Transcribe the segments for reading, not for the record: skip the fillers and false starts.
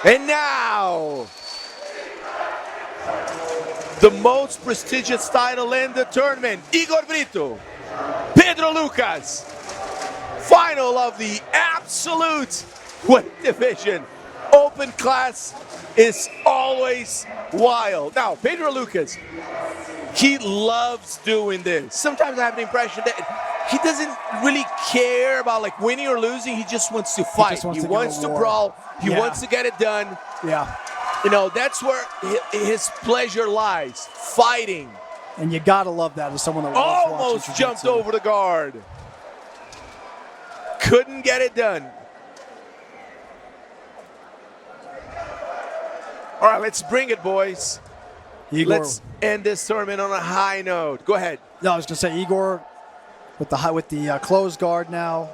And now, the most prestigious title in the tournament, Hygor Brito, Pedro Lucas, final of the absolute weight division. Open class is always wild. Now, Pedro Lucas, he loves doing this. Sometimes I have the impression that he doesn't really care about like winning or losing. He just wants to fight. He wants to brawl. He wants to get it done. Yeah. You know, that's where his pleasure lies, fighting. And you gotta love that as someone that loves Almost watching jumped jiu-jitsu. over the guard. Couldn't get it done. All right, let's bring it, boys. Hygor. Let's end this tournament on a high note. Go ahead. No, I was gonna say Hygor with the closed guard now.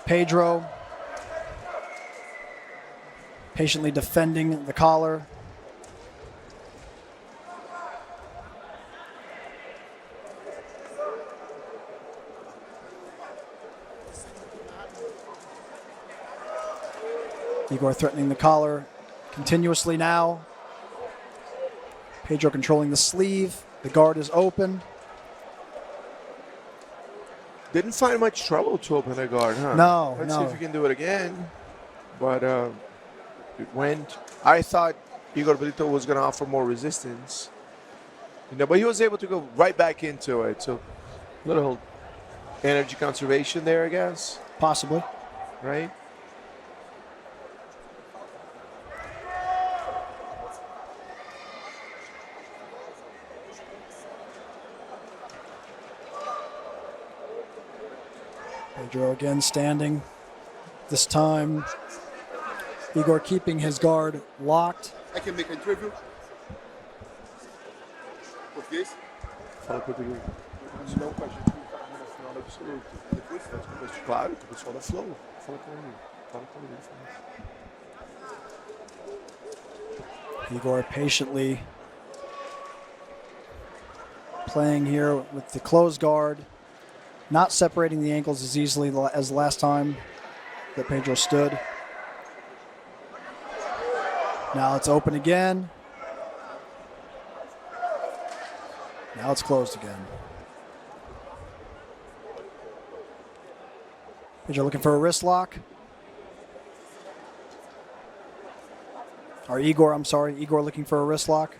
Pedro patiently defending the collar. Hygor threatening the collar continuously now. Pedro controlling the sleeve. The guard is open. Didn't find much trouble to open the guard, huh? No, Let's no. see if we can do it again. But it went. I thought Hygor Brito was going to offer more resistance. You know, but he was able to go right back into it. So a little energy conservation there, I guess. Possibly. Right? Pedro again standing. This time, Hygor keeping his guard locked. I can make an interview. Português? Fala português. Não, com a gente no final absoluto. Depois faz com o pessoal. Claro, com o pessoal da Flow. Fala com ele. Fala com ele. Hygor patiently playing here with the closed guard, not separating the ankles as easily as the last time that Pedro stood. Now it's open again. Now it's closed again. Pedro looking for a wrist lock. Or Hygor, I'm sorry. Hygor looking for a wrist lock.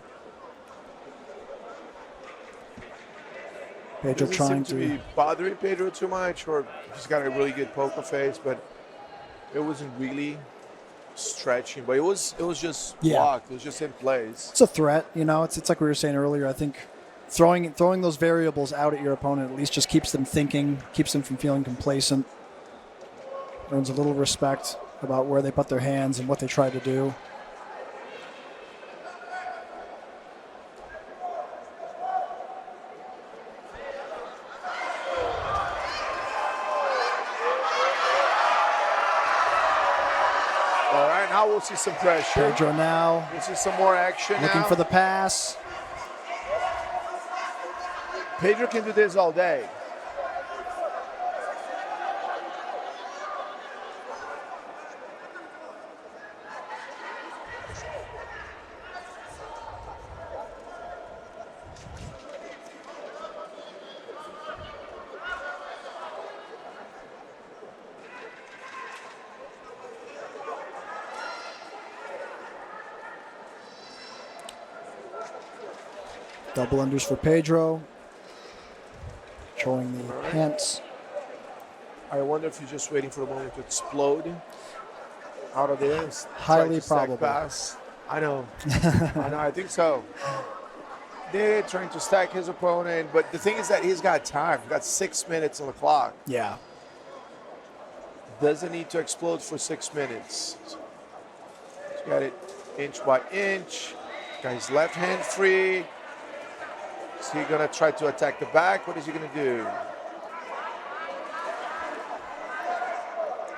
Pedro Doesn't trying seem to be bothering Pedro too much, or he's got a really good poker face, but it wasn't really stretching. But it was just blocked. It was just in place. It's a threat, you know. It's like we were saying earlier. I think throwing those variables out at your opponent at least just keeps them thinking, keeps them from feeling complacent. Earns a little respect about where they put their hands and what they try to do. All right, now we'll see some pressure. Pedro now We'll see some more action looking now. for the pass. Pedro can do this all day. Double unders for Pedro. Controlling the pants. I wonder if he's just waiting for the moment to explode out of this. Highly Try to stack probable. Pass. I know. I know. I think so. They're trying to stack his opponent, but the thing is that he's got time. He's got 6 minutes on the clock. Yeah. Doesn't need to explode for 6 minutes. He's got it inch by inch. Got his left hand free. Is he going to try to attack the back? What is he going to do?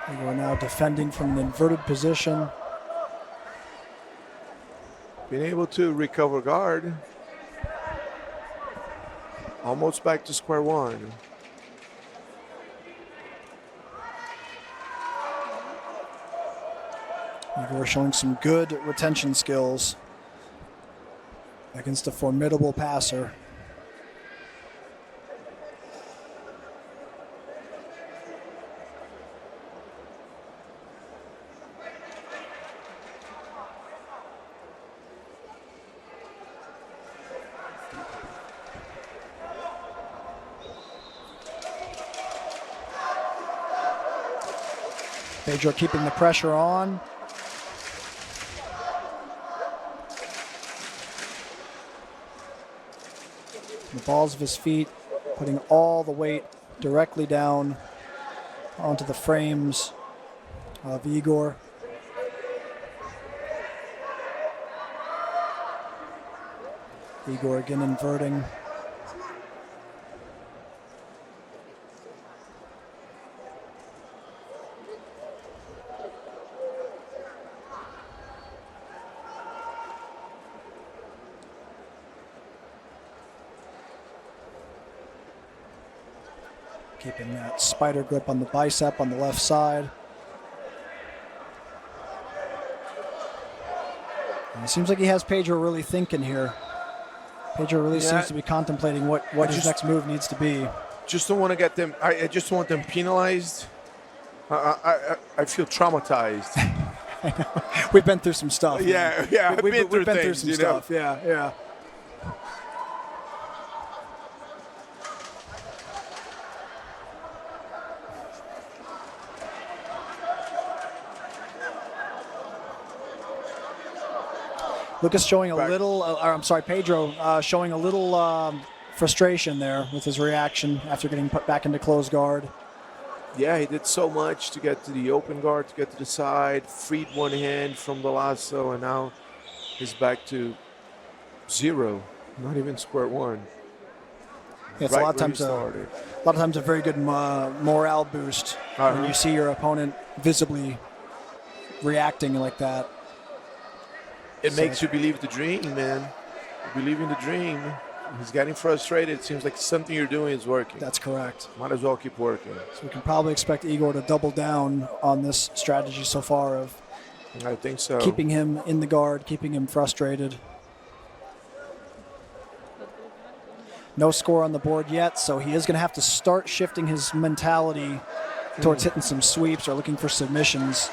We are now defending from an inverted position. Being able to recover guard. Almost back to square one. Hygor showing some good retention skills against a formidable passer. Pedro keeping the pressure on. The balls of his feet, putting all the weight directly down onto the frames of Hygor. Hygor again inverting. Keeping that spider grip on the bicep on the left side. And it seems like he has Pedro really thinking here. Pedro really seems to be contemplating what his next move needs to be. Just don't want to get them. I just want them penalized. I feel traumatized. I know. We've been through some stuff. Yeah. We've been through things, some stuff. Yeah. Lucas showing a little, Pedro showing a little frustration there with his reaction after getting put back into closed guard. Yeah, he did so much to get to the open guard, to get to the side, freed one hand from the lasso, and now he's back to zero, not even square one. Yeah, it's a lot of times a very good morale boost when you see your opponent visibly reacting like that. It makes you believe the dream, man. You believe in the dream. He's getting frustrated. It seems like something you're doing is working. That's correct. Might as well keep working. So we can probably expect Hygor to double down on this strategy so far of I think so. Keeping him in the guard, keeping him frustrated. No score on the board yet, so he is going to have to start shifting his mentality towards hitting some sweeps or looking for submissions.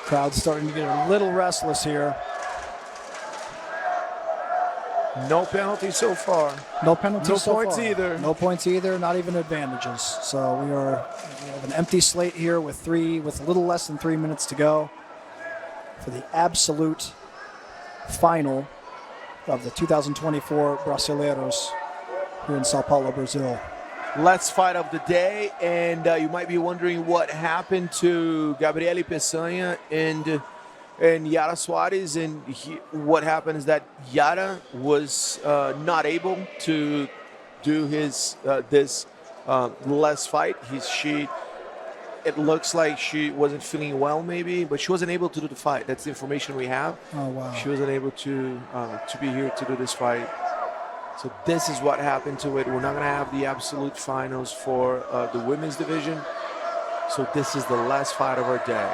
Crowd's starting to get a little restless here. No penalty so far. No penalties so far. No points either. No points either, not even advantages. So we have an empty slate here with a little less than 3 minutes to go for the absolute final of the 2024 Brasileiros here in Sao Paulo, Brazil. Last fight of the day, and you might be wondering what happened to Gabriele Peçanha and Yara Soares, and what happened is that Yara was not able to do his this last fight. It looks like she wasn't feeling well, maybe, but she wasn't able to do the fight. That's the information we have. Oh wow! She wasn't able to be here to do this fight. So this is what happened to it. We're not going to have the absolute finals for the women's division. So this is the last fight of our day.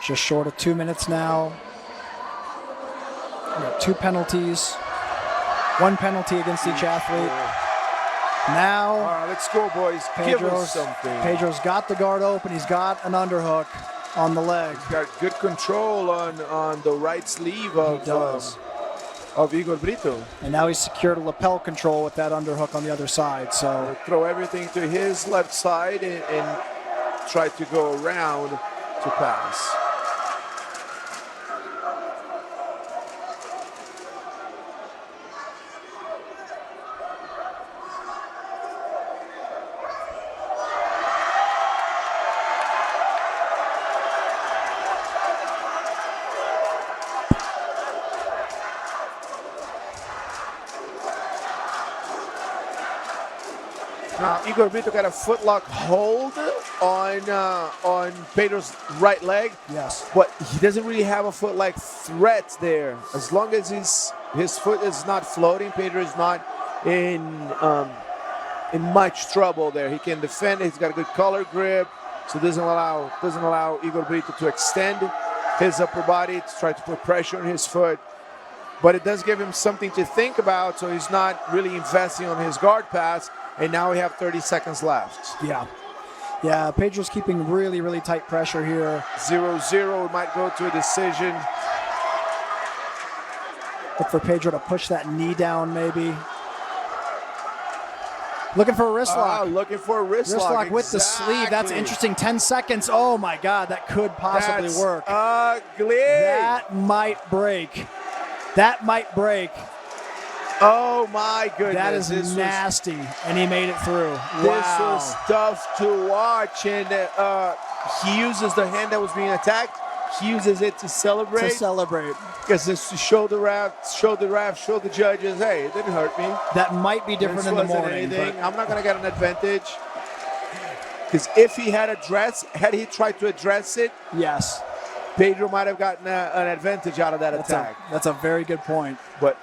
Just short of 2 minutes now. We got 2 penalties. 1 penalty against each athlete. Now, All right, let's go, boys. Give us something. Pedro's got the guard open. He's got an underhook on the leg. He's got good control on the right sleeve of Hygor Brito. And now he's secured a lapel control with that underhook on the other side. So throw everything to his left side and try to go around to pass. Now, Hygor Brito got a footlock hold on Pedro's right leg. Yes. But he doesn't really have a foot-like threat there. As long as his foot is not floating, Pedro is not in much trouble there. He can defend it. He's got a good collar grip, so doesn't allow Hygor Brito to extend his upper body to try to put pressure on his foot. But it does give him something to think about, so he's not really investing on his guard pass. And now we have 30 seconds left. Yeah. Yeah, Pedro's keeping really, really tight pressure here. 0-0, might go to a decision. Look for Pedro to push that knee down, maybe. Looking for a wrist lock. Looking for a wrist lock. Wrist lock with the sleeve. That's interesting. 10 seconds. Oh, my God. That could possibly work. Ugly. That might break. That might break. Oh, my goodness. That is nasty. And he made it through. This Wow. was tough to watch. And he uses the hand that was being attacked. He uses it to celebrate. Because it's to show the ref, show the judges, hey, it didn't hurt me. That might be different in the morning. I'm not going to get an advantage. Because if he had he tried to address it, yes, Pedro might have gotten an advantage out of that attack. That's a very good point. But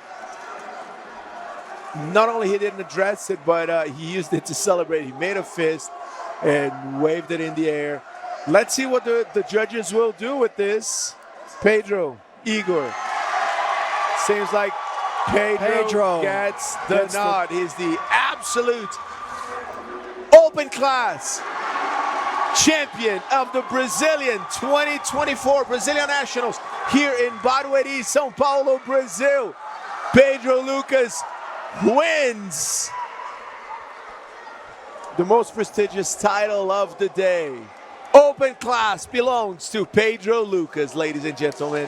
not only he didn't address it, but he used it to celebrate. He made a fist and waved it in the air. Let's see what the judges will do with this. Pedro, Hygor. Seems like Pedro gets the nod. He's the absolute open class champion of the Brazilian 2024 Brazilian Nationals here in Barueri, São Paulo, Brazil. Pedro Lucas wins the most prestigious title of the day. Open class belongs to Pedro Lucas, ladies and gentlemen.